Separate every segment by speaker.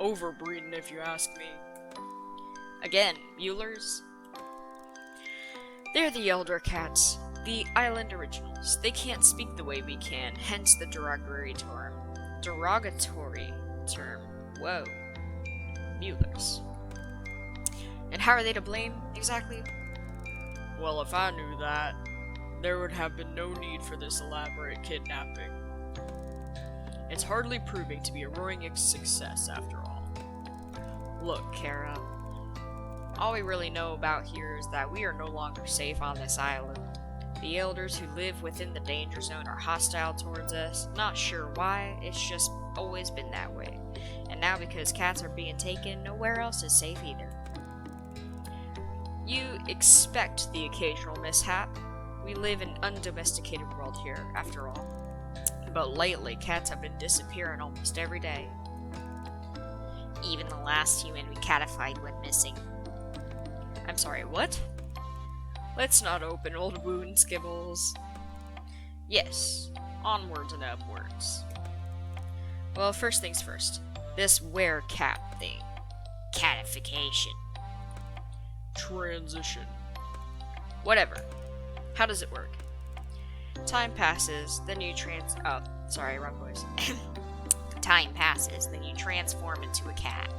Speaker 1: Overbreeding, if you ask me. Again, Muellers? They're the elder cats, the island originals. They can't speak the way we can, hence the derogatory term. Whoa. Muellers. And how are they to blame, exactly? Well, if I knew that, there would have been no need for this elaborate kidnapping. It's hardly proving to be a roaring success, after all. Look, Kara. All we really know about here is that we are no longer safe on this island. The elders who live within the danger zone are hostile towards us. Not sure why, it's just always been that way. And now because cats are being taken, nowhere else is safe either. You expect the occasional mishap. We live in an undomesticated world here, after all. But lately, cats have been disappearing almost every day. Even the last human we catified went missing. I'm sorry, what? Let's not open old wounds, Gibbles. Yes, onwards and upwards. Well, first things first. This were-cat thing. Catification. Transition. Whatever. How does it work? Time passes, then you wrong voice. Time passes, then you transform into a cat.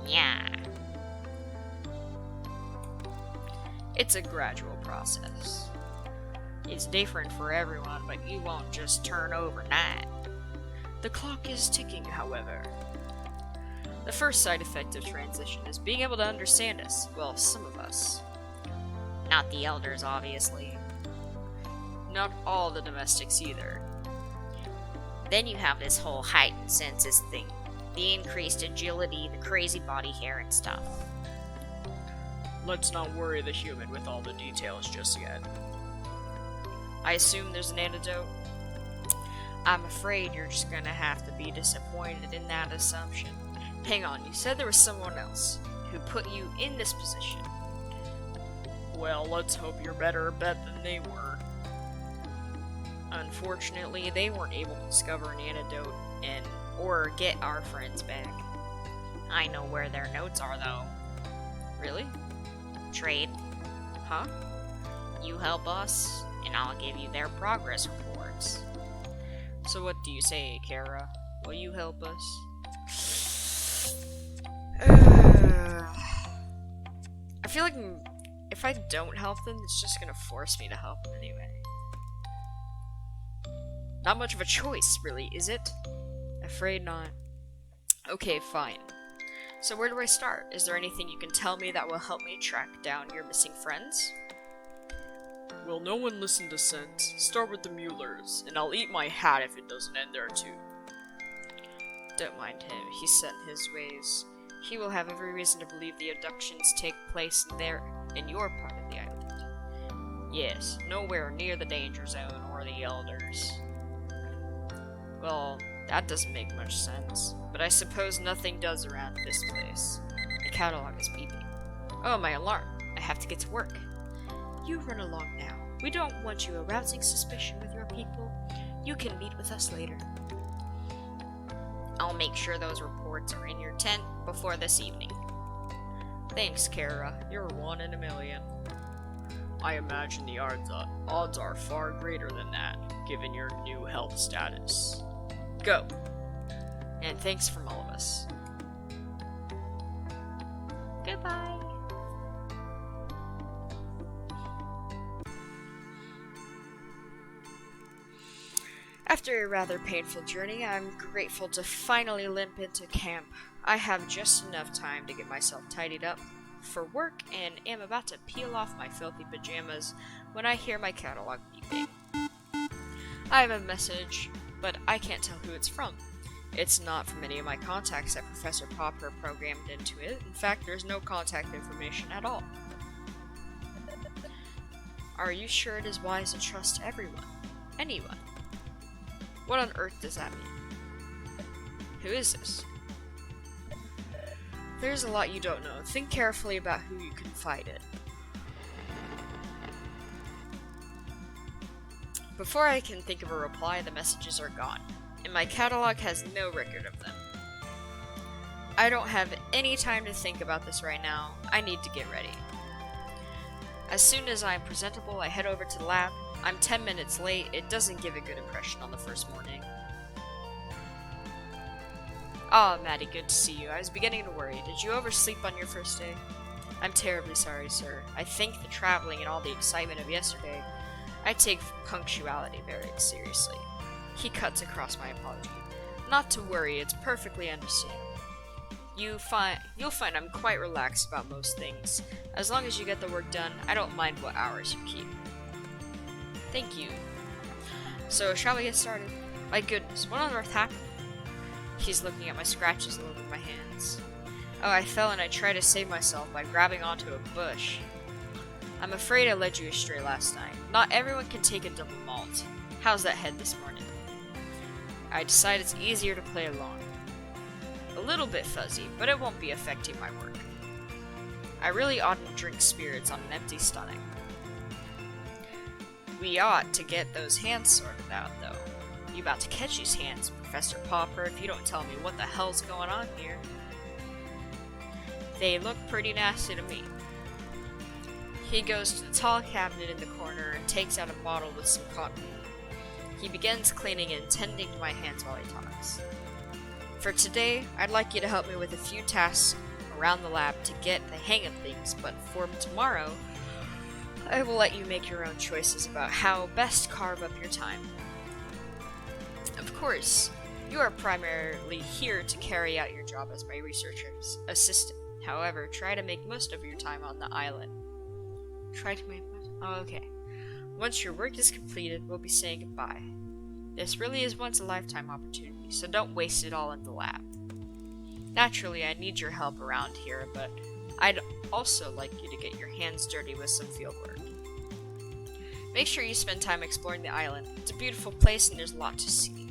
Speaker 1: Yeah. It's a gradual process. It's different for everyone, but you won't just turn overnight. The clock is ticking, however. The first side effect of transition is being able to understand us. Well, some of us. Not the elders, obviously. Not all the domestics either. Then you have this whole heightened senses thing. The increased agility, the crazy body hair and stuff. Let's not worry the human with all the details just yet. I assume there's an antidote? I'm afraid you're just gonna have to be disappointed in that assumption. Hang on, you said there was someone else who put you in this position. Well, let's hope you're better at bet than they were. Unfortunately, they weren't able to discover an antidote or get our friends back. I know where their notes are, though. Really? Trade. Huh? You help us, and I'll give you their progress reports. So what do you say, Kara? Will you help us? I feel like if I don't help them, it's just gonna force me to help them anyway. Not much of a choice, really, is it? Afraid not. Okay, fine. So where do I start? Is there anything you can tell me that will help me track down your missing friends? Will no one listen to sense? Start with the Muellers, and I'll eat my hat if it doesn't end there too. Don't mind him, he's set in his ways. He will have every reason to believe the abductions take place in your part of the island. Yes, nowhere near the danger zone or the elders. Well, that doesn't make much sense, but I suppose nothing does around this place. The catalog is beeping. Oh, my alarm. I have to get to work. You run along now. We don't want you arousing suspicion with your people. You can meet with us later. I'll make sure those reports are in your tent before this evening. Thanks, Kara. You're one in a million. I imagine the odds are far greater than that, given your new health status. Go. And thanks from all of us. Goodbye. After a rather painful journey, I'm grateful to finally limp into camp. I have just enough time to get myself tidied up for work and am about to peel off my filthy pajamas when I hear my catalog beeping. I have a message, but I can't tell who it's from. It's not from any of my contacts that Professor Popper programmed into it. In fact, there's no contact information at all. Are you sure it is wise to trust everyone? Anyone? What on earth does that mean? Who is this? There's a lot you don't know. Think carefully about who you confide in. Before I can think of a reply, the messages are gone, and my catalog has no record of them. I don't have any time to think about this right now. I need to get ready. As soon as I'm presentable, I head over to the lab. I'm 10 minutes late. It doesn't give a good impression on the first morning. Ah, Maddie, good to see you. I was beginning to worry. Did you oversleep on your first day? I'm terribly sorry, sir. I think the traveling and all the excitement of yesterday, I take punctuality very seriously. He cuts across my apology. Not to worry, it's perfectly understandable. You'll find I'm quite relaxed about most things. As long as you get the work done, I don't mind what hours you keep. Thank you. So, shall we get started? My goodness, what on earth happened? He's looking at my scratches all over my hands. Oh, I fell and I tried to save myself by grabbing onto a bush. I'm afraid I led you astray last night. Not everyone can take a double malt. How's that head this morning? I decide it's easier to play along. A little bit fuzzy, but it won't be affecting my work. I really oughtn't drink spirits on an empty stomach. We ought to get those hands sorted out, though. You about to catch these hands, Professor Popper, if you don't tell me what the hell's going on here. They look pretty nasty to me. He goes to the tall cabinet in the corner and takes out a bottle with some cotton. He begins cleaning and tending to my hands while he talks. For today, I'd like you to help me with a few tasks around the lab to get the hang of things, but for tomorrow, I will let you make your own choices about how best carve up your time. Of course, you are primarily here to carry out your job as my researcher's assistant. However, try to make most of your time on the island. Okay. Once your work is completed, we'll be saying goodbye. This really is once a lifetime opportunity, so don't waste it all in the lab. Naturally, I need your help around here, but I'd also like you to get your hands dirty with some field work. Make sure you spend time exploring the island. It's a beautiful place and there's a lot to see.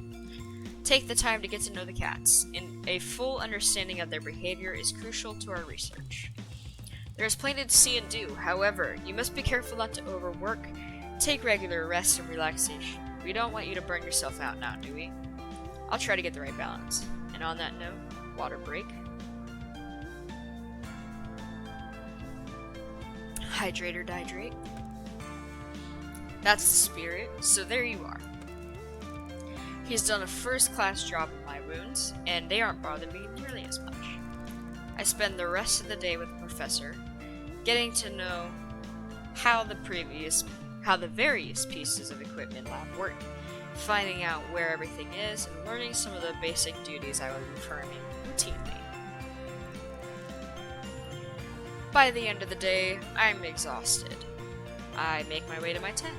Speaker 1: Take the time to get to know the cats, and a full understanding of their behavior is crucial to our research. There is plenty to see and do, however, you must be careful not to overwork. Take regular rest and relaxation. We don't want you to burn yourself out now, do we? I'll try to get the right balance. And on that note, water break. Hydrate or dihydrate. That's the spirit, so there you are. He's done a first-class job of my wounds, and they aren't bothering me nearly as much. I spend the rest of the day with the professor, getting to know how the various pieces of equipment lab work, finding out where everything is, and learning some of the basic duties I will be performing routinely. By the end of the day, I'm exhausted. I make my way to my tent.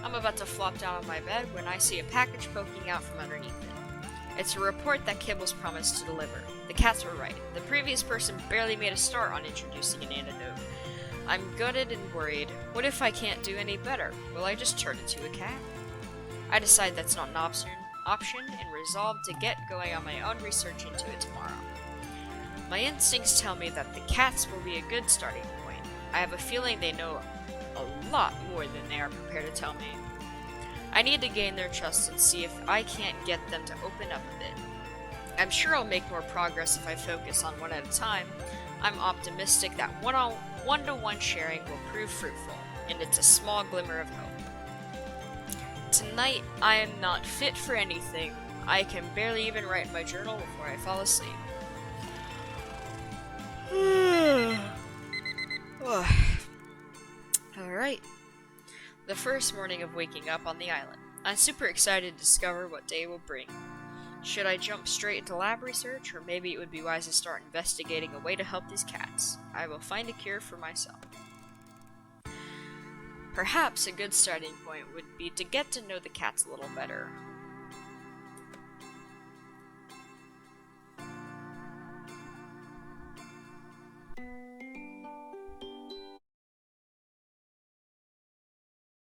Speaker 1: I'm about to flop down on my bed when I see a package poking out from underneath it. It's a report that Kibbles promised to deliver. The cats were right. The previous person barely made a start on introducing an antidote. I'm gutted and worried. What if I can't do any better? Will I just turn into a cat? I decide that's not an option and resolve to get going on my own research into it tomorrow. My instincts tell me that the cats will be a good starting point. I have a feeling they know a lot more than they are prepared to tell me. I need to gain their trust and see if I can't get them to open up a bit. I'm sure I'll make more progress if I focus on one at a time. I'm optimistic that one-to-one sharing will prove fruitful, and it's a small glimmer of hope. Tonight, I am not fit for anything. I can barely even write in my journal before I fall asleep. Alright. The first morning of waking up on the island. I'm super excited to discover what day will bring. Should I jump straight into lab research, or maybe it would be wise to start investigating a way to help these cats? I will find a cure for myself. Perhaps a good starting point would be to get to know the cats a little better.